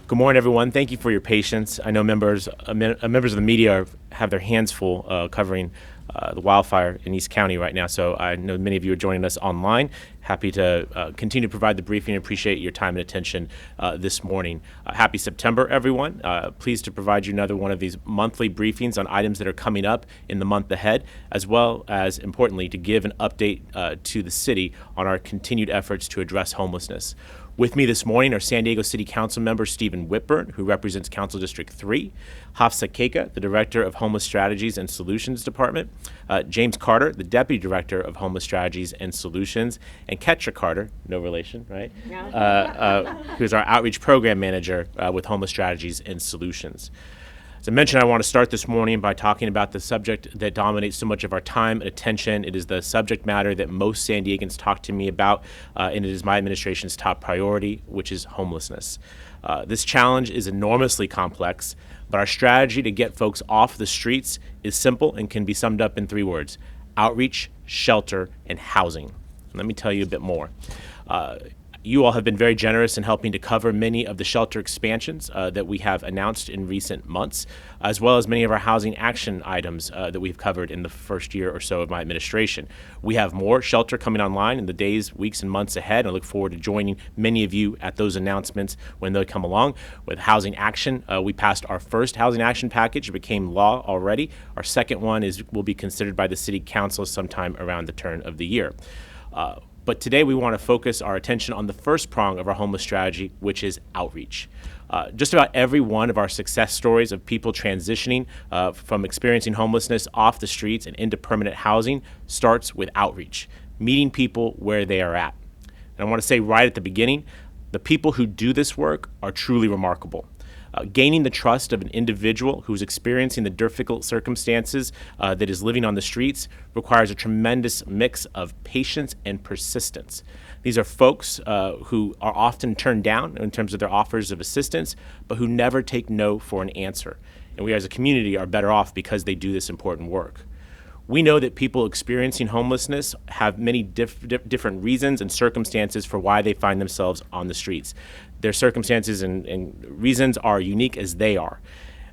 Good morning, everyone. Thank you for your patience. I know members of the media have their hands full covering the wildfire in East County right now, so I know many of you are joining us online. Happy to continue to provide the briefing and appreciate your time and attention this morning. Happy September, everyone. Pleased to provide you another one of these monthly briefings on items that are coming up in the month ahead, as well as, importantly, to give an update to the city on our continued efforts to address homelessness. With me this morning are San Diego City Council member Stephen Whitburn, who represents Council District 3, Hafsa Keika, the Director of Homeless Strategies and Solutions Department, James Carter, the Deputy Director of Homeless Strategies and Solutions, and Ketra Carter, no relation, right? Yeah. Who's our Outreach Program Manager with Homeless Strategies and Solutions. As I mentioned, I want to start this morning by talking about the subject that dominates so much of our time and attention. It is the subject matter that most San Diegans talk to me about, and it is my administration's top priority, which is homelessness. This challenge is enormously complex, but our strategy to get folks off the streets is simple and can be summed up in 3 words: outreach, shelter, and housing. Let me tell you a bit more. You all have been very generous in helping to cover many of the shelter expansions that we have announced in recent months, as well as many of our housing action items that we've covered in the first year or so of my administration. We have more shelter coming online in the days, weeks, and months ahead. I look forward to joining many of you at those announcements when they come along. With housing action, we passed our first housing action package. It became law already. Our second one will be considered by the City Council sometime around the turn of the year. But today we want to focus our attention on the first prong of our homeless strategy, which is outreach. Just about every one of our success stories of people transitioning from experiencing homelessness off the streets and into permanent housing starts with outreach, meeting people where they are at. And I want to say right at the beginning, the people who do this work are truly remarkable. Gaining the trust of an individual who's experiencing the difficult circumstances that is living on the streets requires a tremendous mix of patience and persistence. These are folks who are often turned down in terms of their offers of assistance, but who never take no for an answer. And we as a community are better off because they do this important work. We know that people experiencing homelessness have many different reasons and circumstances for why they find themselves on the streets. Their circumstances and reasons are unique as they are.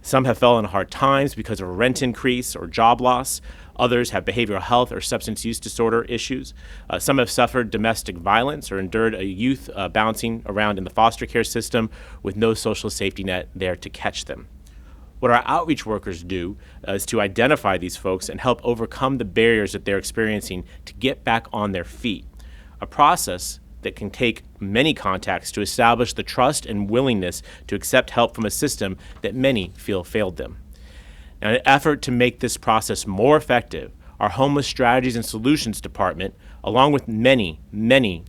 Some have fallen on hard times because of a rent increase or job loss. Others have behavioral health or substance use disorder issues. Some have suffered domestic violence or endured a youth bouncing around in the foster care system with no social safety net there to catch them. What our outreach workers do is to identify these folks and help overcome the barriers that they're experiencing to get back on their feet, a process that can take many contacts to establish the trust and willingness to accept help from a system that many feel failed them. Now, in an effort to make this process more effective, our Homeless Strategies and Solutions Department, along with many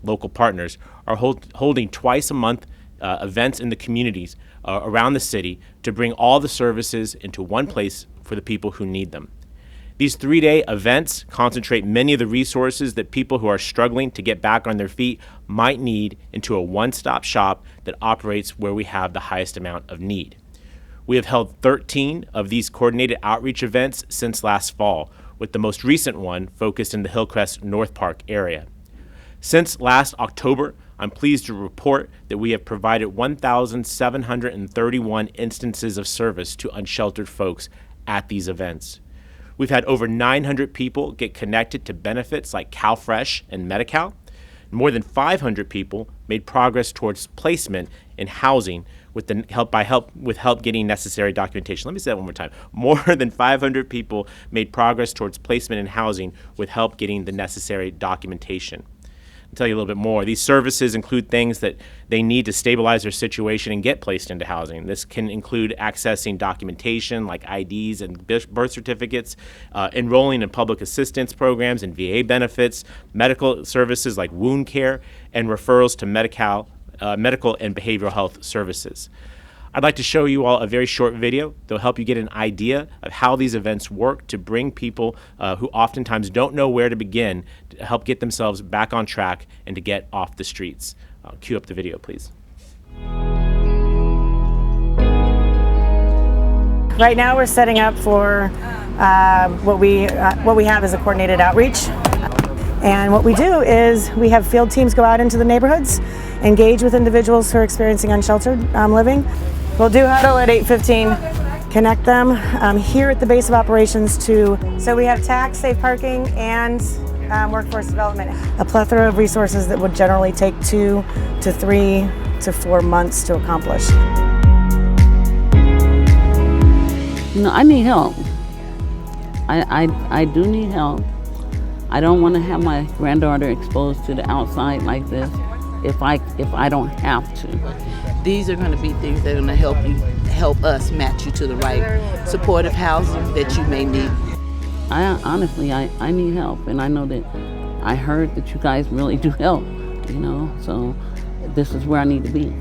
local partners, are holding twice a month events in the communities around the city to bring all the services into one place for the people who need them. These 3-day events concentrate many of the resources that people who are struggling to get back on their feet might need into a one-stop shop that operates where we have the highest amount of need. We have held 13 of these coordinated outreach events since last fall, with the most recent one focused in the Hillcrest North Park area. Since last October, I'm pleased to report that we have provided 1,731 instances of service to unsheltered folks at these events. We've had over 900 people get connected to benefits like CalFresh and Medi-Cal. More than 500 people made progress towards placement in housing with help getting necessary documentation. Let me say that one more time. More than 500 people made progress towards placement in housing with help getting the necessary documentation. I'll tell you a little bit more. These services include things that they need to stabilize their situation and get placed into housing. This can include accessing documentation like IDs and birth certificates, enrolling in public assistance programs and VA benefits, medical services like wound care, and referrals to medical and behavioral health services. I'd like to show you all a very short video that'll help you get an idea of how these events work to bring people who oftentimes don't know where to begin to help get themselves back on track and to get off the streets. Cue up the video, please. Right now we're setting up for what we have as a coordinated outreach. And what we do is we have field teams go out into the neighborhoods engage with individuals who are experiencing unsheltered living. We'll do huddle at 8:15. Connect them here at the base of operations so we have tax, safe parking, and workforce development. A plethora of resources that would generally take 2 to 3 to 4 months to accomplish. I need help. I do need help. I don't want to have my granddaughter exposed to the outside like this if I don't have to. These are going to be things that are going to help us match you to the right supportive housing that you may need. I need help, and I know that I heard that you guys really do help, so this is where I need to be.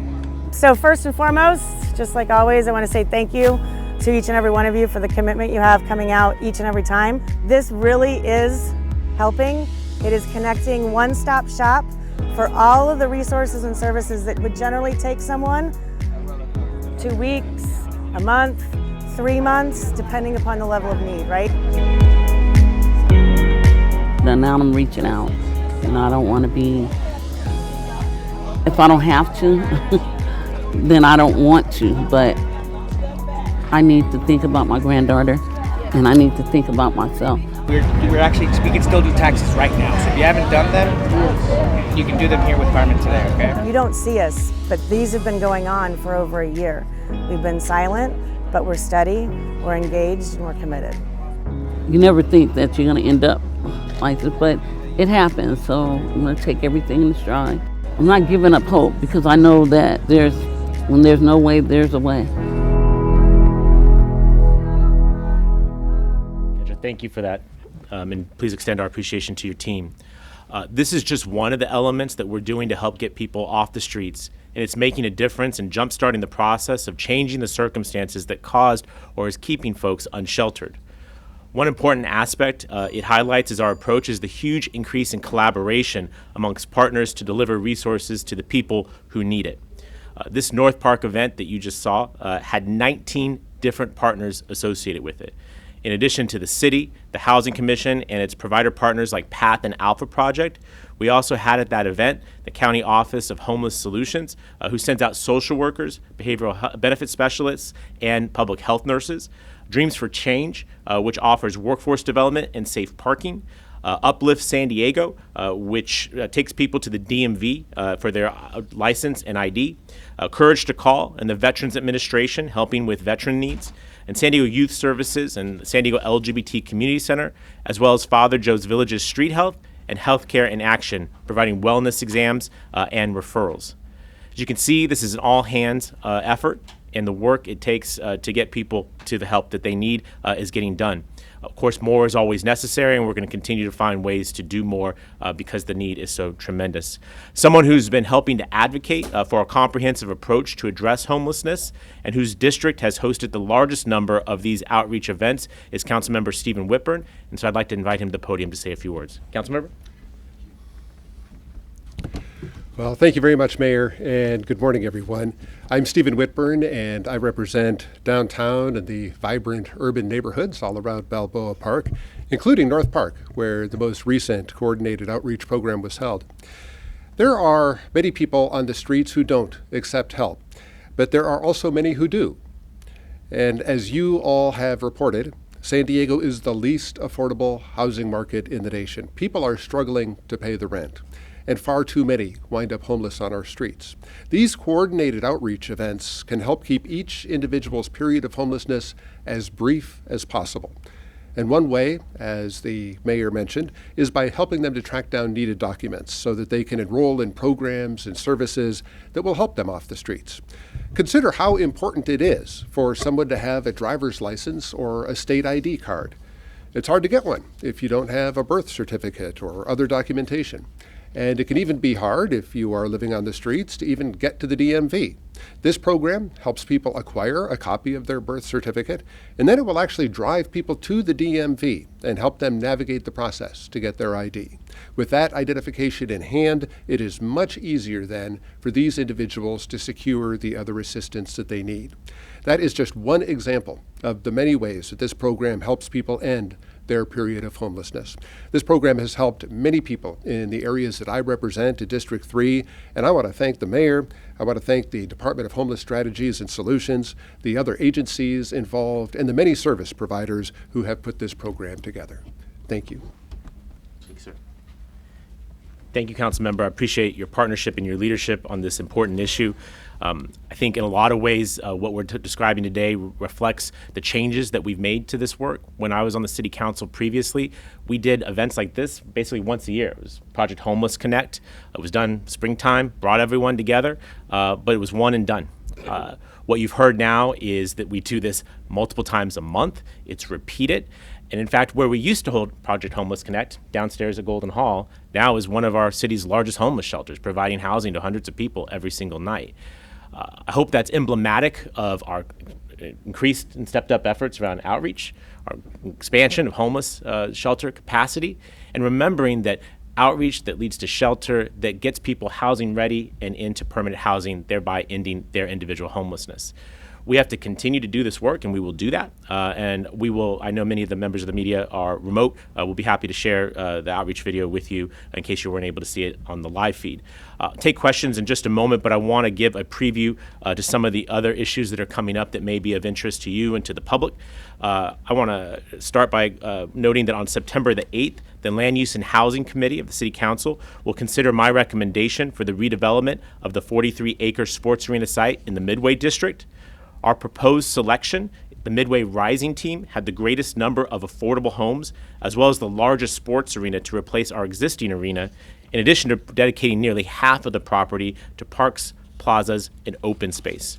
So first and foremost, just like always, I want to say thank you to each and every one of you for the commitment you have coming out each and every time. This really is helping. It is connecting one-stop shop for all of the resources and services that would generally take someone 2 weeks, a month, 3 months, depending upon the level of need, right? Now I'm reaching out, I don't want to be, if I don't have to, then I don't want to, but I need to think about my granddaughter, and I need to think about myself. We can still do taxes right now. So if you haven't done them, you can do them here with Carmen today, okay? You don't see us, but these have been going on for over a year. We've been silent, but we're steady, we're engaged, and we're committed. You never think that you're going to end up like this, but it happens, so I'm going to take everything in stride. I'm not giving up hope because I know that when there's no way, there's a way. Thank you for that, and please extend our appreciation to your team. This is just one of the elements that we're doing to help get people off the streets, and it's making a difference in jumpstarting the process of changing the circumstances that caused or is keeping folks unsheltered. One important aspect it highlights is our approach is the huge increase in collaboration amongst partners to deliver resources to the people who need it. This North Park event that you just saw had 19 different partners associated with it. In addition to the city, the Housing Commission, and its provider partners like PATH and Alpha Project, we also had at that event the County Office of Homeless Solutions, who sends out social workers, behavioral benefit specialists, and public health nurses. Dreams for Change, which offers workforce development and safe parking. Uplift San Diego, which takes people to the DMV for their license and ID. Courage to Call and the Veterans Administration, helping with veteran needs. And San Diego Youth Services and San Diego LGBT Community Center, as well as Father Joe's Village's Street Health and Healthcare in Action, providing wellness exams and referrals. As you can see, this is an all-hands effort, and the work it takes to get people to the help that they need is getting done. Of course, more is always necessary, and we're going to continue to find ways to do more because the need is so tremendous. Someone who's been helping to advocate for a comprehensive approach to address homelessness and whose district has hosted the largest number of these outreach events is Councilmember Stephen Whitburn, and so I'd like to invite him to the podium to say a few words. Councilmember? Well, thank you very much, Mayor, and good morning, everyone. I'm Stephen Whitburn, and I represent downtown and the vibrant urban neighborhoods all around Balboa Park, including North Park, where the most recent coordinated outreach program was held. There are many people on the streets who don't accept help, but there are also many who do. And as you all have reported, San Diego is the least affordable housing market in the nation. People are struggling to pay the rent, and far too many wind up homeless on our streets. These coordinated outreach events can help keep each individual's period of homelessness as brief as possible. And one way, as the mayor mentioned, is by helping them to track down needed documents so that they can enroll in programs and services that will help them off the streets. Consider how important it is for someone to have a driver's license or a state ID card. It's hard to get one if you don't have a birth certificate or other documentation. And it can even be hard if you are living on the streets to even get to the DMV. This program helps people acquire a copy of their birth certificate, and then it will actually drive people to the DMV and help them navigate the process to get their ID. With that identification in hand, it is much easier then for these individuals to secure the other assistance that they need. That is just one example of the many ways that this program helps people end their period of homelessness. This program has helped many people in the areas that I represent in District 3, and I want to thank the mayor. I want to thank the Department of Homeless Strategies and Solutions, the other agencies involved, and the many service providers who have put this program together. Thank you. Thank you, sir. Thank you, Councilmember. I appreciate your partnership and your leadership on this important issue. I think in a lot of ways, what we're describing today reflects the changes that we've made to this work. When I was on the City Council previously, we did events like this basically once a year. It was Project Homeless Connect. It was done springtime, brought everyone together, but it was one and done. What you've heard now is that we do this multiple times a month. It's repeated. And in fact, where we used to hold Project Homeless Connect downstairs at Golden Hall now is one of our city's largest homeless shelters, providing housing to hundreds of people every single night. I hope that's emblematic of our increased and stepped up efforts around outreach, our expansion of homeless shelter capacity, and remembering that outreach that leads to shelter that gets people housing ready and into permanent housing, thereby ending their individual homelessness. We have to continue to do this work, and we will do that. And we will, I know many of the members of the media are remote. We'll be happy to share the outreach video with you in case you weren't able to see it on the live feed. Take questions in just a moment, but I want to give a preview to some of the other issues that are coming up that may be of interest to you and to the public. I want to start by noting that on September the 8th, the Land Use and Housing Committee of the City Council will consider my recommendation for the redevelopment of the 43-acre sports arena site in the Midway District. Our proposed selection, the Midway Rising team, had the greatest number of affordable homes, as well as the largest sports arena to replace our existing arena, in addition to dedicating nearly half of the property to parks, plazas, and open space.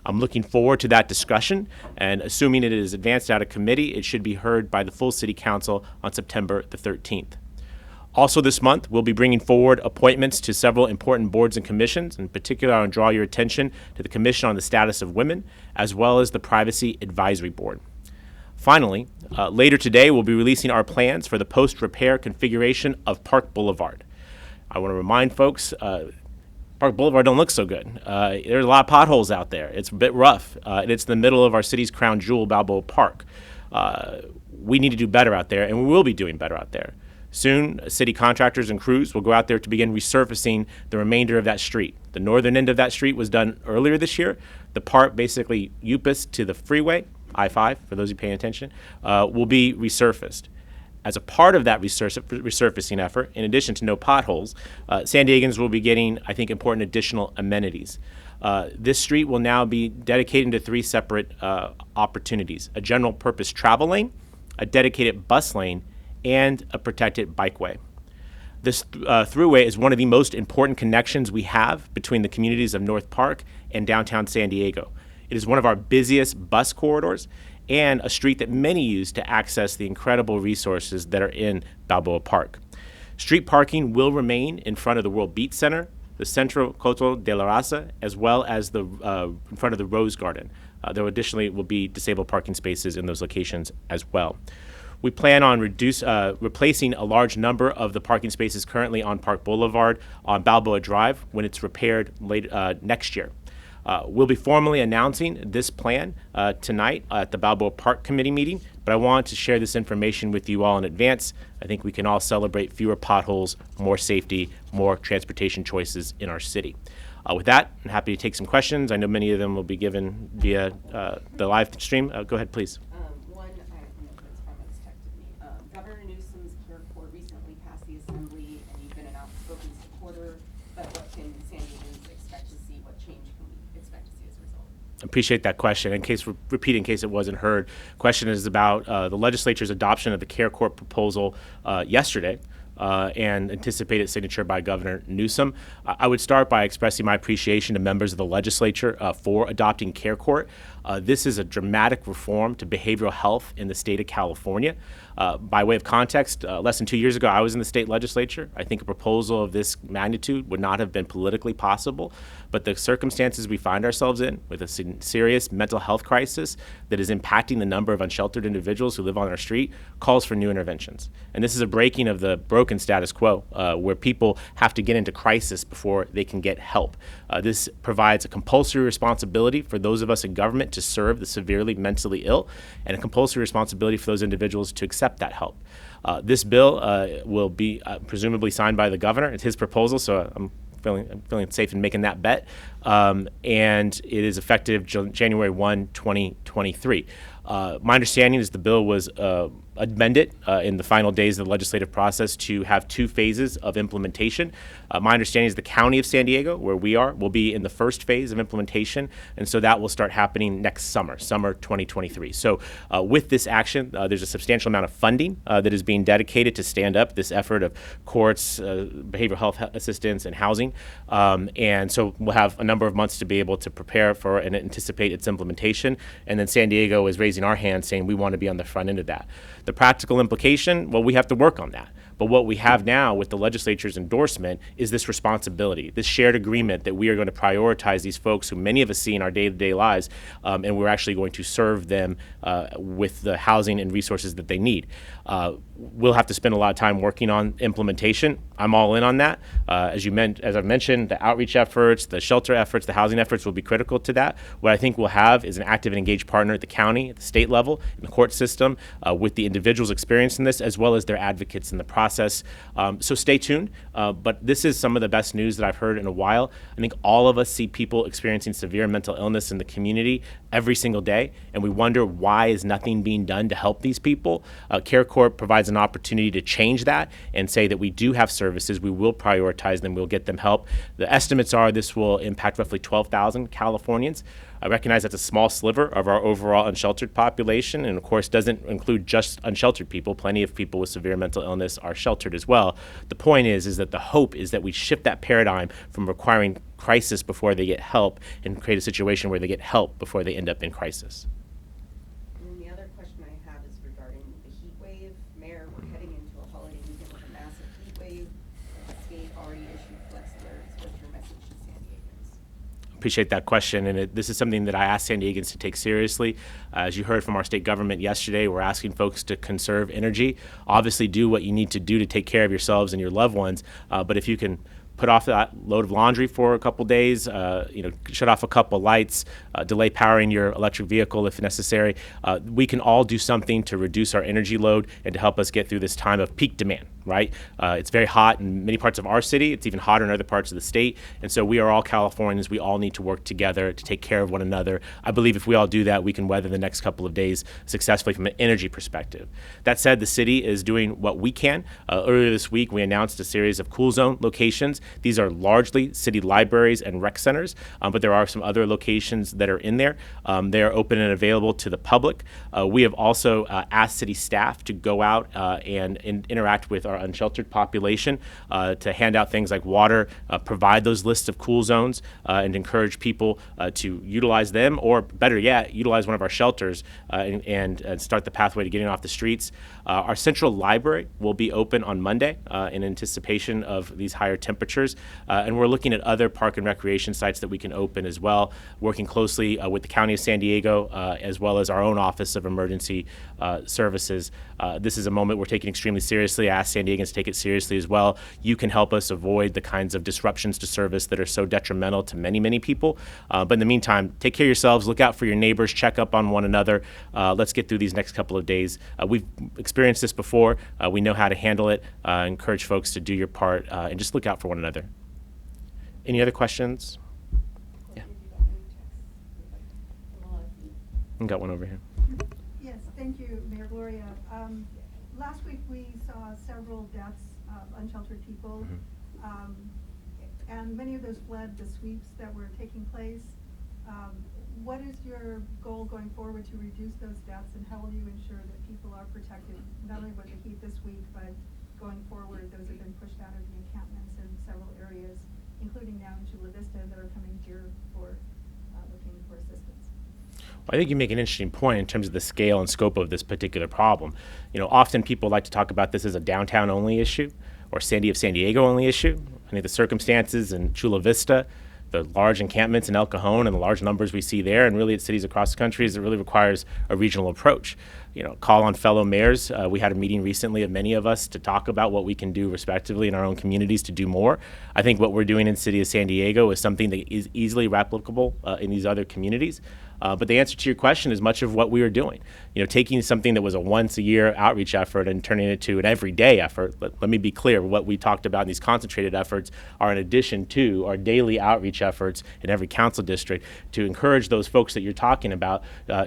I'm looking forward to that discussion, and assuming it is advanced out of committee, it should be heard by the full City Council on September the 13th. Also this month, we'll be bringing forward appointments to several important boards and commissions. In particular, I want to draw your attention to the Commission on the Status of Women, as well as the Privacy Advisory Board. Finally, later today, we'll be releasing our plans for the post-repair configuration of Park Boulevard. I want to remind folks, Park Boulevard don't look so good. There's a lot of potholes out there. It's a bit rough, and it's in the middle of our city's crown jewel, Balboa Park. We need to do better out there, and we will be doing better out there. Soon, city contractors and crews will go out there to begin resurfacing the remainder of that street. The northern end of that street was done earlier this year. The part basically Upus to the freeway, I-5, for those of you paying attention, will be resurfaced. As a part of that resurfacing effort, in addition to no potholes, San Diegans will be getting, I think, important additional amenities. This street will now be dedicated to three separate opportunities: a general purpose travel lane, a dedicated bus lane, and a protected bikeway. This thruway is one of the most important connections we have between the communities of North Park and downtown San Diego. It is one of our busiest bus corridors and a street that many use to access the incredible resources that are in Balboa Park. Street parking will remain in front of the World Beat Center, the Centro Coto de la Raza, as well as the in front of the Rose Garden. There additionally will be disabled parking spaces in those locations as well. We plan on replacing a large number of the parking spaces currently on Park Boulevard on Balboa Drive when it's repaired next year. We'll be formally announcing this plan tonight at the Balboa Park Committee meeting, but I want to share this information with you all in advance. I think we can all celebrate fewer potholes, more safety, more transportation choices in our city. With that, I'm happy to take some questions. I know many of them will be given via the live stream. Go ahead, please. Governor Newsom's CARE Corps recently passed the Assembly, and you've been an outspoken supporter. But what can San Diegans expect to see? What change can we expect to see as a result? Appreciate that question. In case in case it wasn't heard, question is about the legislature's adoption of the CARE Corps proposal yesterday. And anticipated signature by Governor Newsom. I would start by expressing my appreciation to members of the legislature for adopting CARE Corps. This is a dramatic reform to behavioral health in the state of California. By way of context, less than 2 years ago, I was in the state legislature. I think a proposal of this magnitude would not have been politically possible, but the circumstances we find ourselves in, with a serious mental health crisis that is impacting the number of unsheltered individuals who live on our street, calls for new interventions. And this is a breaking of the broken status quo, where people have to get into crisis before they can get help. This provides a compulsory responsibility for those of us in government to serve the severely mentally ill, and a compulsory responsibility for those individuals to accept accept that help. This bill will be presumably signed by the governor. It's his proposal, so I'm feeling safe in making that bet. And it is effective January 1, 2023. My understanding is the bill was amended in the final days of the legislative process to have 2 phases of implementation. My understanding is the County of San Diego, where we are, will be in the first phase of implementation, and so that will start happening next summer 2023. So with this action, there's a substantial amount of funding that is being dedicated to stand up this effort of courts, behavioral health assistance, and housing. And so we'll have a number of months to be able to prepare for and anticipate its implementation. And then San Diego is raising our hand saying we want to be on the front end of that. The practical implication, well, we have to work on that. But what we have now with the legislature's endorsement is this responsibility, this shared agreement that we are going to prioritize these folks who many of us see in our day-to-day lives, and we're actually going to serve them with the housing and resources that they need. We'll have to spend a lot of time working on implementation. I'm all in on that. As I've mentioned, the outreach efforts, the shelter efforts, the housing efforts will be critical to that. What I think we'll have is an active and engaged partner at the county, at the state level, in the court system, with the individuals experiencing this, as well as their advocates in the process. So stay tuned. But this is some of the best news that I've heard in a while. I think all of us see people experiencing severe mental illness in the community every single day, and we wonder why is nothing being done to help these people. CareCorp provides an opportunity to change that and say that we do have services, we will prioritize them, we'll get them help. The estimates are this will impact roughly 12,000 Californians. I recognize that's a small sliver of our overall unsheltered population, and of course doesn't include just unsheltered people. Plenty of people with severe mental illness are sheltered as well. The point is that the hope is that we shift that paradigm from requiring crisis before they get help and create a situation where they get help before they end up in crisis. And then the other question I have is regarding the heat wave. Mayor, we're heading into a holiday weekend with a massive heat wave. The state already issued flex alerts. What's your message to San Diegans? Appreciate that question, and this is something that I ask San Diegans to take seriously. As you heard from our state government yesterday, we're asking folks to conserve energy. Obviously, do what you need to do to take care of yourselves and your loved ones, but if you can put off that load of laundry for a couple days, shut off a couple lights, delay powering your electric vehicle if necessary. We can all do something to reduce our energy load and to help us get through this time of peak demand, right? It's very hot in many parts of our city. It's even hotter in other parts of the state. And so we are all Californians. We all need to work together to take care of one another. I believe if we all do that, we can weather the next couple of days successfully from an energy perspective. That said, the city is doing what we can. Earlier this week, we announced a series of cool zone locations. These are largely city libraries and rec centers, but there are some other locations that are in there. They are open and available to the public. We have also asked city staff to go out and interact with our unsheltered population to hand out things like water, provide those lists of cool zones, and encourage people to utilize them, or better yet, utilize one of our shelters and start the pathway to getting off the streets. Our central library will be open on Monday in anticipation of these higher temperatures. And we're looking at other park and recreation sites that we can open as well, working closely with the County of San Diego as well as our own Office of Emergency Services. This is a moment we're taking extremely seriously. I ask San Diegans to take it seriously as well. You can help us avoid the kinds of disruptions to service that are so detrimental to many, many people. But in the meantime, take care of yourselves, look out for your neighbors, check up on one another. Let's get through these next couple of days. We've experienced this before. We know how to handle it. Encourage folks to do your part and just look out for one another. Any other questions? Yeah. I got one over here. Yes, thank you, Mayor Gloria. Last week we saw several deaths of unsheltered people, and many of those fled the sweeps that were taking place. What is your goal going forward to reduce those deaths, and how will you ensure that people are protected, not only with the heat this week, but going forward, those have been pushed out of the encampments in several areas, including now in Chula Vista, that are coming here for looking for assistance? Well, I think you make an interesting point in terms of the scale and scope of this particular problem. Often people like to talk about this as a downtown-only issue or City of San Diego-only issue. I think the circumstances in Chula Vista, the large encampments in El Cajon and the large numbers we see there, and really at cities across the country, is it really requires a regional approach. Call on fellow mayors. We had a meeting recently of many of us to talk about what we can do respectively in our own communities to do more. I think what we're doing in the city of San Diego is something that is easily replicable in these other communities. But the answer to your question is much of what we are doing. Taking something that was a once-a-year outreach effort and turning it to an everyday effort. Let me be clear, what we talked about in these concentrated efforts are in addition to our daily outreach efforts in every council district to encourage those folks that you're talking about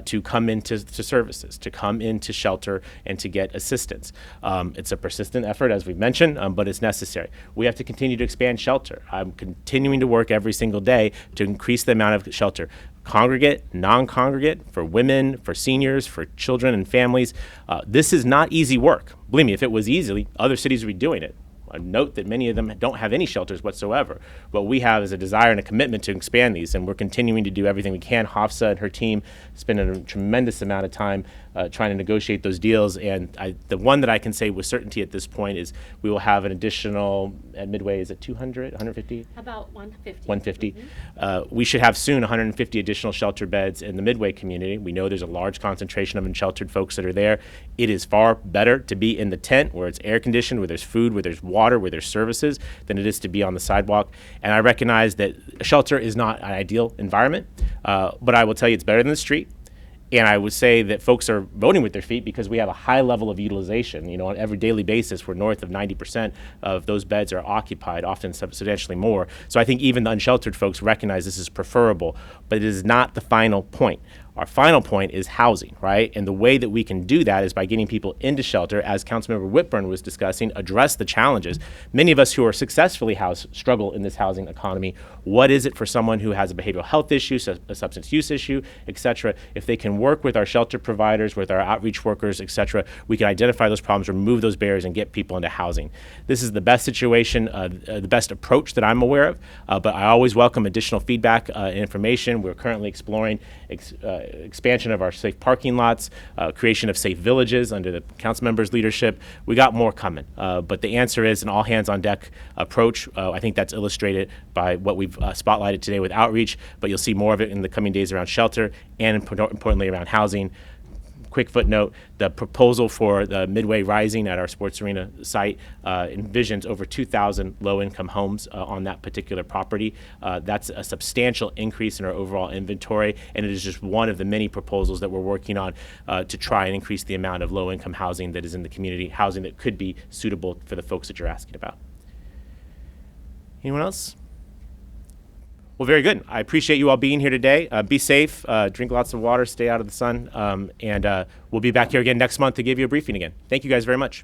to come into services, to come into shelter, and to get assistance. It's a persistent effort, as we've mentioned, but it's necessary. We have to continue to expand shelter. I'm continuing to work every single day to increase the amount of shelter. Congregate, non-congregate, for women, for seniors, for children and families. This is not easy work. Believe me, if it was easy, other cities would be doing it. I note that many of them don't have any shelters whatsoever. What we have is a desire and a commitment to expand these, and we're continuing to do everything we can. Hafsa and her team spend a tremendous amount of time trying to negotiate those deals, and the one that I can say with certainty at this point is we will have an additional, at Midway, is it 200, 150? About 150. 150. We should have soon 150 additional shelter beds in the Midway community. We know there's a large concentration of unsheltered folks that are there. It is far better to be in the tent where it's air conditioned, where there's food, where there's water, where there's services, than it is to be on the sidewalk. And I recognize that a shelter is not an ideal environment, but I will tell you it's better than the street. And I would say that folks are voting with their feet because we have a high level of utilization. On every daily basis, we're north of 90% of those beds are occupied, often substantially more. So I think even the unsheltered folks recognize this is preferable, but it is not the final point. Our final point is housing, right? And the way that we can do that is by getting people into shelter, as Councilmember Whitburn was discussing, address the challenges. Many of us who are successfully housed struggle in this housing economy. What is it for someone who has a behavioral health issue, a substance use issue, et cetera? If they can work with our shelter providers, with our outreach workers, et cetera, we can identify those problems, remove those barriers, and get people into housing. This is the best situation, the best approach that I'm aware of, but I always welcome additional feedback and information. We're currently exploring expansion of our safe parking lots, creation of safe villages under the council members' leadership. We got more coming, but the answer is an all hands on deck approach. I think that's illustrated by what we've spotlighted today with outreach, but you'll see more of it in the coming days around shelter and importantly around housing. Quick footnote, the proposal for the Midway Rising at our sports arena site envisions over 2,000 low-income homes on that particular property. That's a substantial increase in our overall inventory, and it is just one of the many proposals that we're working on to try and increase the amount of low-income housing that is in the community, housing that could be suitable for the folks that you're asking about. Anyone else? Well, very good. I appreciate you all being here today. Be safe, drink lots of water, stay out of the sun, and we'll be back here again next month to give you a briefing again. Thank you guys very much.